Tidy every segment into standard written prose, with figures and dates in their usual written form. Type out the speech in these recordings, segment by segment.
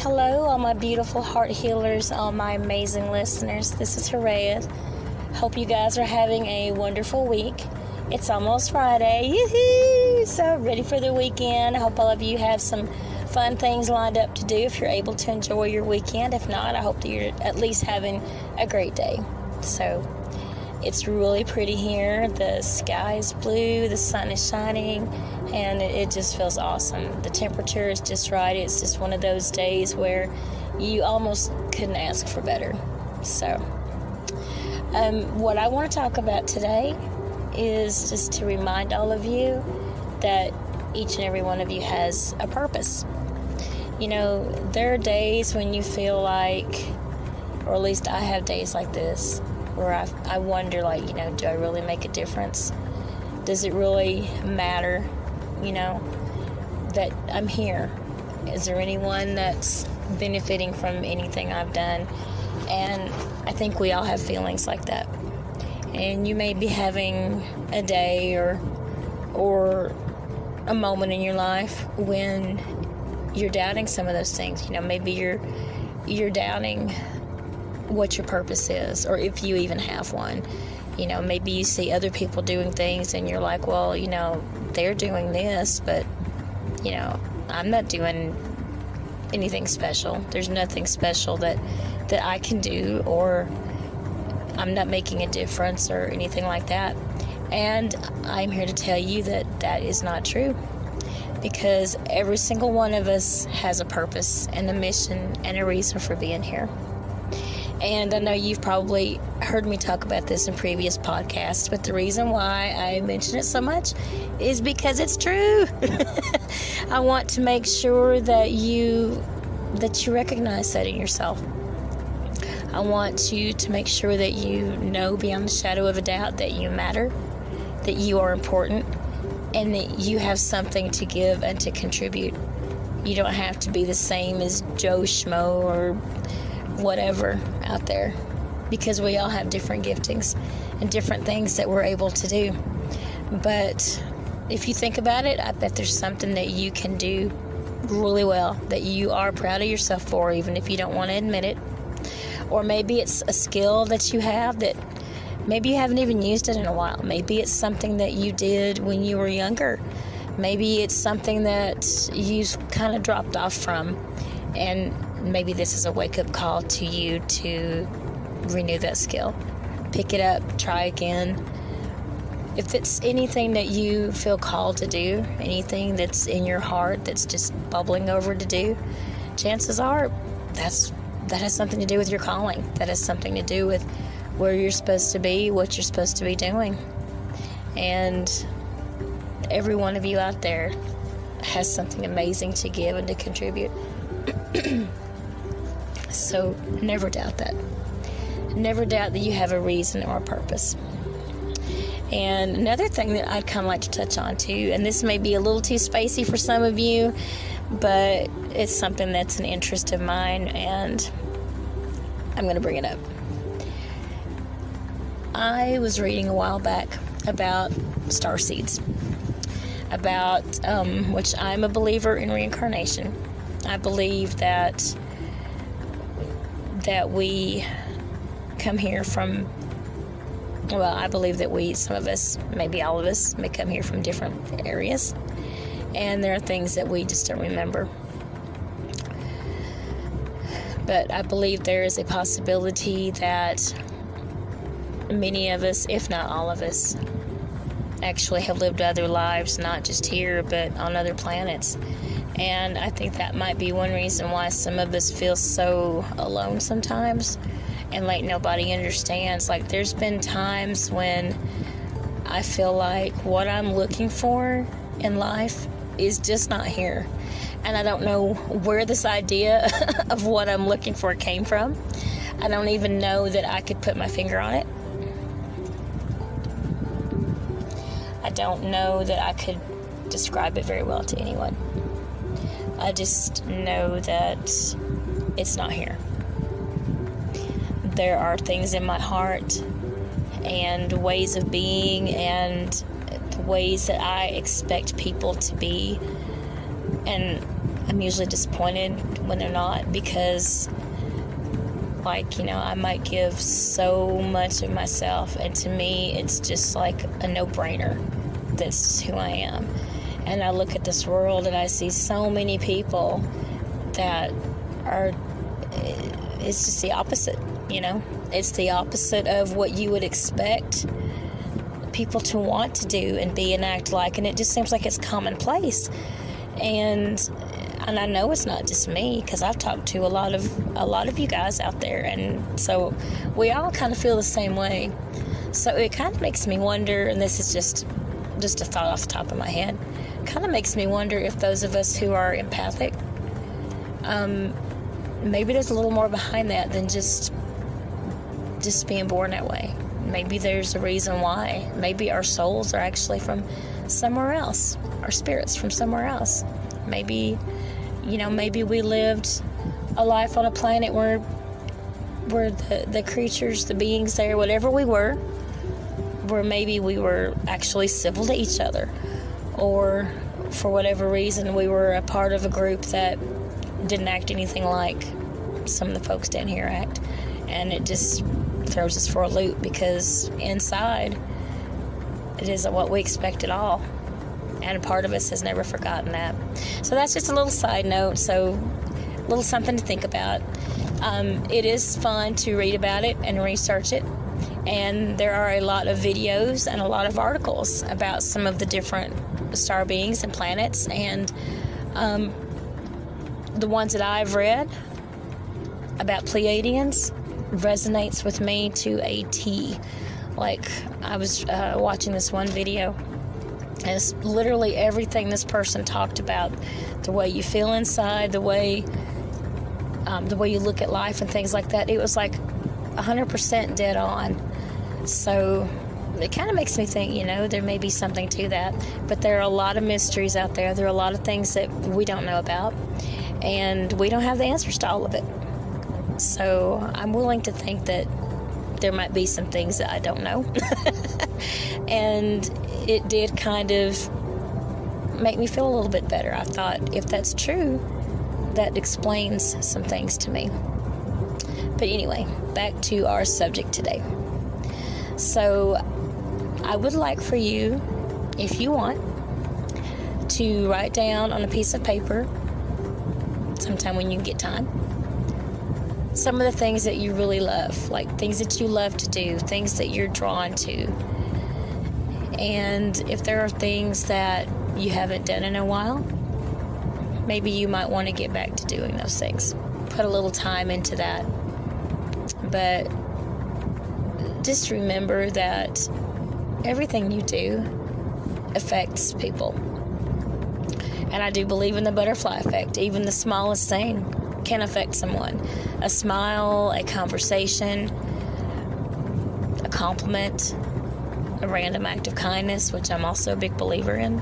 Hello, all my beautiful heart healers, all my amazing listeners. This is Haraya. Hope you guys are having a wonderful week. It's almost Friday. Yoo-hoo! So ready for the weekend. I hope all of you have some fun things lined up to do if you're able to enjoy your weekend. If not, I hope that you're at least having a great day. So it's really pretty here. The sky is blue, the sun is shining, and it just feels awesome. The temperature is just right. It's just one of those days where you almost couldn't ask for better. So, what I want to talk about today is just to remind all of you that each and every one of you has a purpose. You know, there are days when you feel like, or at least I have days like this, where I wonder, like, you know, do I really make a difference? Does it really matter, you know, that I'm here? Is there anyone that's benefiting from anything I've done? And I think we all have feelings like that. And you may be having a day or a moment in your life when you're doubting some of those things. You know, maybe you're doubting what your purpose is, or if you even have one. You know, maybe you see other people doing things and you're like, well, you know, they're doing this, but, you know, I'm not doing anything special. There's nothing special that I can do, or I'm not making a difference or anything like that. And I'm here to tell you that that is not true, because every single one of us has a purpose and a mission and a reason for being here. And I know you've probably heard me talk about this in previous podcasts, but the reason why I mention it so much is because it's true. I want to make sure that you recognize that in yourself. I want you to make sure that you know beyond the shadow of a doubt that you matter, that you are important, and that you have something to give and to contribute. You don't have to be the same as Joe Schmo or whatever out there, because we all have different giftings and different things that we're able to do. But if you think about it, I bet there's something that you can do really well, that you are proud of yourself for, even if you don't want to admit it. Or maybe it's a skill that you have that maybe you haven't even used it in a while. Maybe it's something that you did when you were younger. Maybe it's something that you've kind of dropped off from, and maybe this is a wake-up call to you to renew that skill. Pick it up, try again. If it's anything that you feel called to do, anything that's in your heart that's just bubbling over to do, chances are that has something to do with your calling. That has something to do with where you're supposed to be, what you're supposed to be doing. And every one of you out there has something amazing to give and to contribute. So never doubt that. Never doubt that you have a reason or a purpose. And another thing that I'd kind of like to touch on too, and this may be a little too spacey for some of you, but it's something that's an interest of mine, and I'm going to bring it up. I was reading a while back about starseeds, about which I'm a believer in reincarnation. I believe that we come here from, well, I believe that some of us, maybe all of us, may come here from different areas, and there are things that we just don't remember. But I believe there is a possibility that many of us, if not all of us, actually have lived other lives, not just here, but on other planets. And I think that might be one reason why some of us feel so alone sometimes, and like nobody understands. Like, there's been times when I feel like what I'm looking for in life is just not here. And I don't know where this idea of what I'm looking for came from. I don't even know that I could put my finger on it. I don't know that I could describe it very well to anyone. I just know that it's not here. There are things in my heart and ways of being and ways that I expect people to be, and I'm usually disappointed when they're not, because I might give so much of myself, and to me it's just like a no-brainer. That's just who I am. And I look at this world and I see so many people that are, it's just the opposite, It's the opposite of what you would expect people to want to do and be and act like, and it just seems like it's commonplace. And I know it's not just me, because I've talked to a lot of you guys out there, and so we all kind of feel the same way. So it kind of makes me wonder, and this is just a thought off the top of my head, kind of makes me wonder if those of us who are empathic, maybe there's a little more behind that than just being born that way. Maybe there's a reason why. Maybe our souls are actually from somewhere else, our spirits from somewhere else. Maybe we lived a life on a planet where the creatures, the beings there, whatever we were, where maybe we were actually civil to each other, or for whatever reason we were a part of a group that didn't act anything like some of the folks down here act, and it just throws us for a loop, because inside it isn't what we expect at all. And a part of us has never forgotten that. So that's just a little side note, so a little something to think about. It is fun to read about it and research it. And there are a lot of videos and a lot of articles about some of the different star beings and planets. And the ones that I've read about Pleiadians resonates with me to a T. Like, I was watching this one video, and it's literally everything this person talked about. The way you feel inside, the way you look at life and things like that. It was like 100% dead on. So it kind of makes me think, there may be something to that. But there are a lot of mysteries out there. There are a lot of things that we don't know about. And we don't have the answers to all of it. So I'm willing to think that there might be some things that I don't know. And it did kind of make me feel a little bit better. I thought, if that's true, that explains some things to me. But anyway, back to our subject today. So I would like for you, if you want, to write down on a piece of paper, sometime when you get time, some of the things that you really love, like things that you love to do, things that you're drawn to. And if there are things that you haven't done in a while, maybe you might want to get back to doing those things. Put a little time into that. But just remember that everything you do affects people. And I do believe in the butterfly effect. Even the smallest thing can affect someone. A smile, a conversation, a compliment, a random act of kindness, which I'm also a big believer in.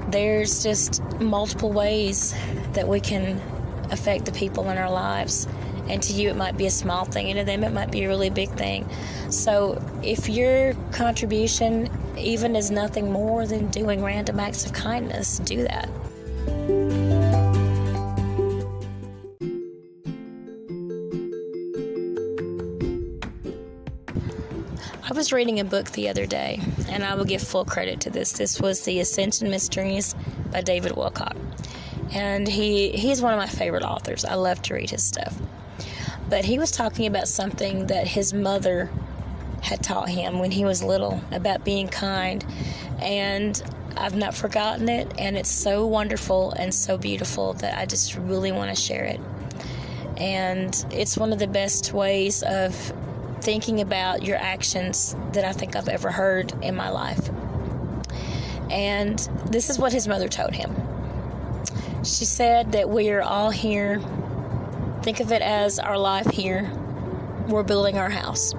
There's just multiple ways that we can affect the people in our lives. And to you, it might be a small thing, and to them, it might be a really big thing. So if your contribution even is nothing more than doing random acts of kindness, do that. I was reading a book the other day, and I will give full credit to this. This was The Ascension Mysteries by David Wilcock. And he's one of my favorite authors. I love to read his stuff. But he was talking about something that his mother had taught him when he was little about being kind. And I've not forgotten it, and it's so wonderful and so beautiful that I just really want to share it. And it's one of the best ways of thinking about your actions that I think I've ever heard in my life. And this is what his mother told him. She said that we are all here. Think of it as our life here. We're building our house.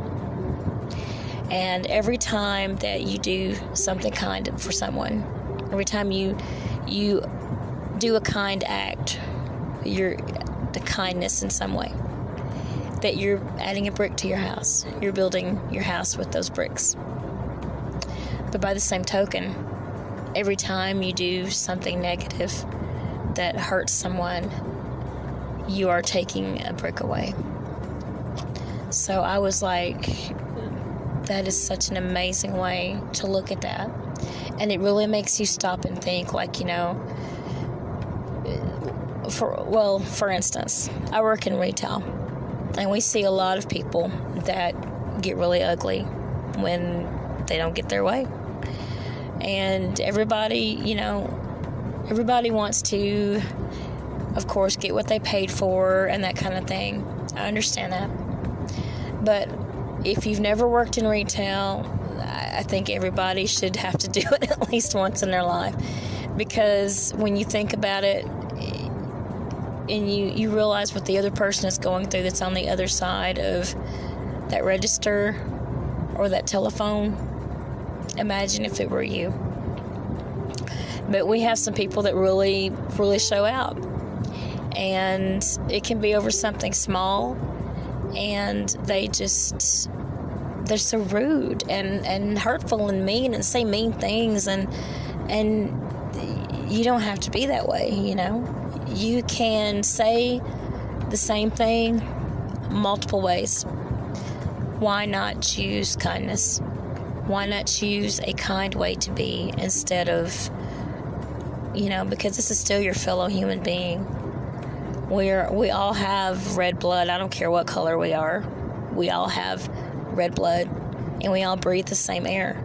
And every time that you do something kind for someone, every time you do a kind act, the kindness in some way, that you're adding a brick to your house. You're building your house with those bricks. But by the same token, every time you do something negative, that hurts someone, you are taking a brick away. So I was like, that is such an amazing way to look at that. And it really makes you stop and think, like, for instance, I work in retail, and we see a lot of people that get really ugly when they don't get their way. And everybody wants to, of course, get what they paid for and that kind of thing. I understand that. But if you've never worked in retail, I think everybody should have to do it at least once in their life. Because when you think about it, and you realize what the other person is going through that's on the other side of that register or that telephone, imagine if it were you. But we have some people that really, really show out. And it can be over something small, and they're so rude and hurtful and mean and say mean things, and you don't have to be that way, You can say the same thing multiple ways. Why not choose kindness? Why not choose a kind way to be instead of, because this is still your fellow human being. We all have red blood. I don't care what color we are. We all have red blood, and we all breathe the same air.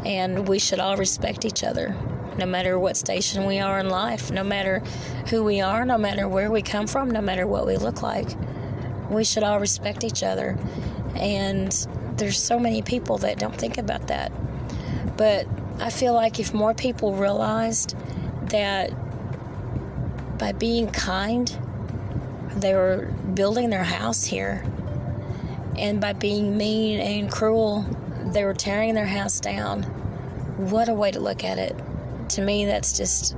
And we should all respect each other, no matter what station we are in life, no matter who we are, no matter where we come from, no matter what we look like. We should all respect each other. And there's so many people that don't think about that. But I feel like if more people realized that by being kind, they were building their house here, and by being mean and cruel, they were tearing their house down. What a way to look at it. To me, that's just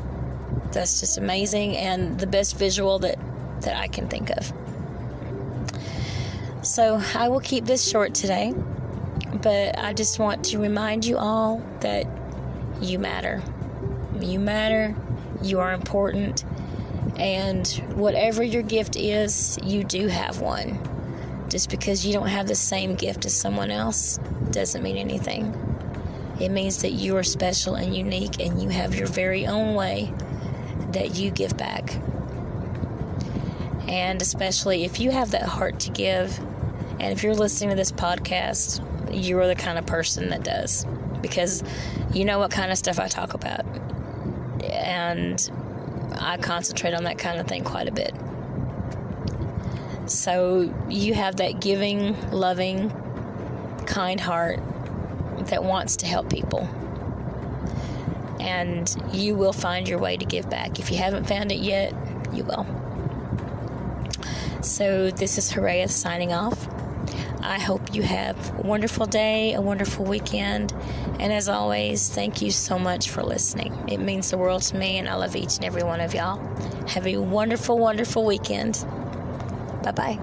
amazing, and the best visual that I can think of. So I will keep this short today, but I just want to remind you all that you matter. You matter. You are important. And whatever your gift is, you do have one. Just because you don't have the same gift as someone else doesn't mean anything. It means that you are special and unique, and you have your very own way that you give back. And especially if you have that heart to give, and if you're listening to this podcast, you're the kind of person that does. Because you know what kind of stuff I talk about. And I concentrate on that kind of thing quite a bit. So you have that giving, loving, kind heart that wants to help people. And you will find your way to give back. If you haven't found it yet, you will. So this is Horea signing off. I hope you have a wonderful day, a wonderful weekend. And as always, thank you so much for listening. It means the world to me, and I love each and every one of y'all. Have a wonderful, wonderful weekend. Bye-bye.